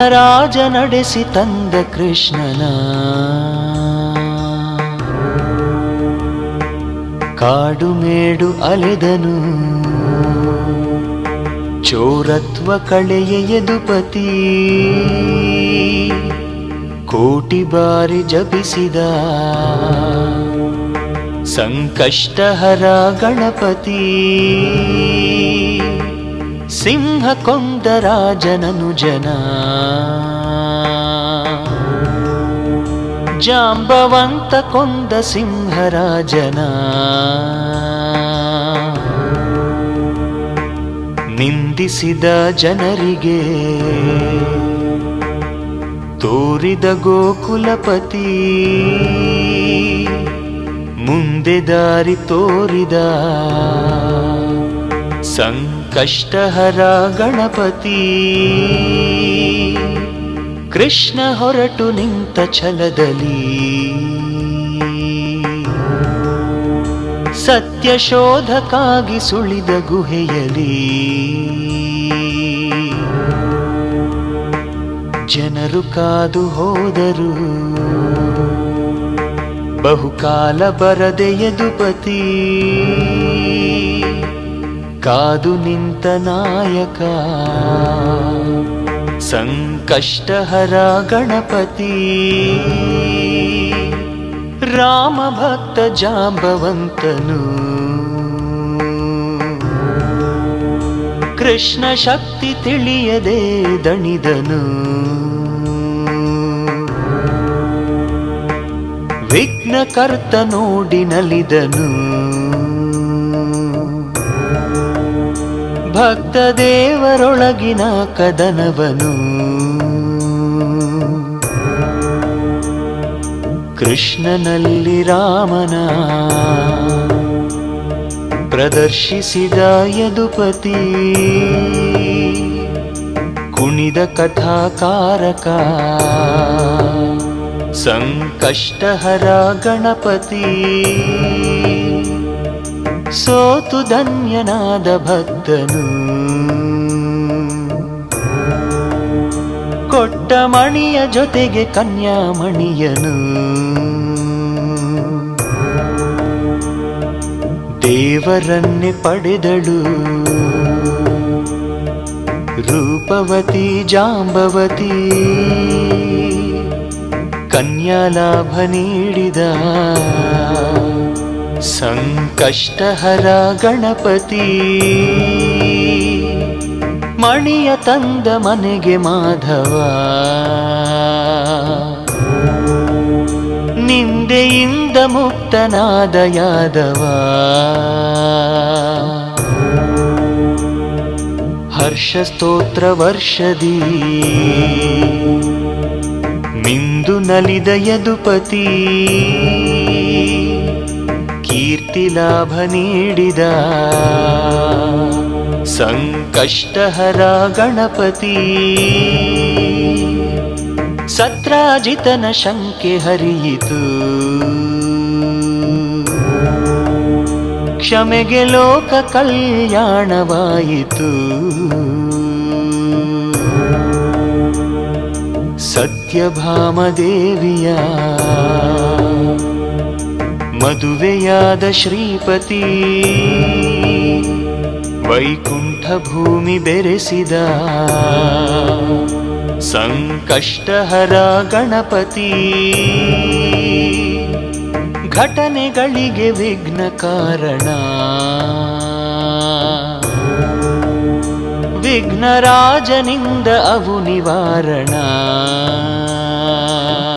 ರಾಜ ನಡೆಸಿ ತಂದ ಕೃಷ್ಣನ ಕಾಡು ಮೇಡು ಅಲೆದನು ಚೋರತ್ವ ಕಳೆಯ ಯದುಪತಿ ಕೋಟಿ ಬಾರಿ ಜಪಿಸಿದ ಸಂಕಷ್ಟಹರ ಗಣಪತಿ ಸಿಂಹ ಕೊಂದ ರಾಜನನು ಜನ ಜಾಂಬವಂತ ಕೊಂದ ಸಿಂಹರಾಜನ ನಿಂದಿಸಿದ ಜನರಿಗೆ ತೋರಿದ ಗೋಕುಲಪತಿ ಮುಂದೆ ದಾರಿ ತೋರಿದ ಸಂಕಷ್ಟಹರ ಗಣಪತಿ ಕೃಷ್ಣ ಹೊರಟು ನಿಂತ ಛಲದಲ್ಲಿ ಸತ್ಯ ಶೋಧಕ್ಕಾಗಿ ಸುಳಿದ ಗುಹೆಯಲ್ಲಿ ಜನರು ಕಾದು ಹೋದರು ಬಹುಕಾಲ ಬರದೆ ಯದುಪತಿ ಕಾದು ನಿಂತ ನಾಯಕ ಸಂಕಷ್ಟಹರ ಗಣಪತಿ ರಾಮ ಭಕ್ತ ಜಾಂಬವಂತನು ಕೃಷ್ಣ ಶಕ್ತಿ ತಿಳಿಯದೆ ದಣಿದನು ವಿಘ್ನಕರ್ತ ನೋಡಿ ನಲಿದನು ಭಕ್ತ ದೇವರೊಳಗಿನ ಕದನವನು ಕೃಷ್ಣನಲ್ಲಿ ರಾಮನ ಪ್ರದರ್ಶಿಸಿದ ಯದುಪತಿ ಕುಣಿದ ಕಥಾಕಾರಕ ಸಂಕಷ್ಟಹರ ಗಣಪತಿ ಸೋತು ಧನ್ಯನಾದ ಭಕ್ತನು ಕೊಟ್ಟ ಮಣಿಯ ಜೊತೆಗೆ ಕನ್ಯಾಮಣಿಯನು ದೇವರನ್ನೇ ಪಡೆದಳು ರೂಪವತಿ ಜಾಂಬವತಿ ಕನ್ಯಾಲಾಭ ನೀಡಿದ ಸಂಕಷ್ಟಹರ ಗಣಪತಿ ಮಣಿಯ ತಂದ ಮನೆಗೆ ಮಾಧವ ನಿಂದೆಯಿಂದ ಮುಕ್ತನಾದ ಯಾದವ ಹರ್ಷ ಸ್ತೋತ್ರ ವರ್ಷದಿ ಮಿಂದು ನಲಿದ ಯದುಪತಿ ಕೀರ್ತಿ ಲಾಭ ನೀಡಿದ ಸಂಕಷ್ಟಹರ ಗಣಪತಿ ಸತ್ರಾಜಿತನ ಶಂಕೆ ಹರಿಯಿತು ಕ್ಷಮೆಗೆ ಲೋಕ ಕಲ್ಯಾಣವಾಯಿತು ಸತ್ಯಭಾಮದೇವಿಯ ಮದುವೆಯಾದ ಶ್ರೀಪತಿ ವೈಕುಂಠ ಭೂಮಿ ಬೆರೆಸಿದ ಸಂಕಷ್ಟಹರ ಗಣಪತಿ ಘಟನೆಗಳಿಗೆ ವಿಘ್ನ ಕಾರಣ ವಿಘ್ನರಾಜನಿಂದ ಅವು ನಿವಾರಣ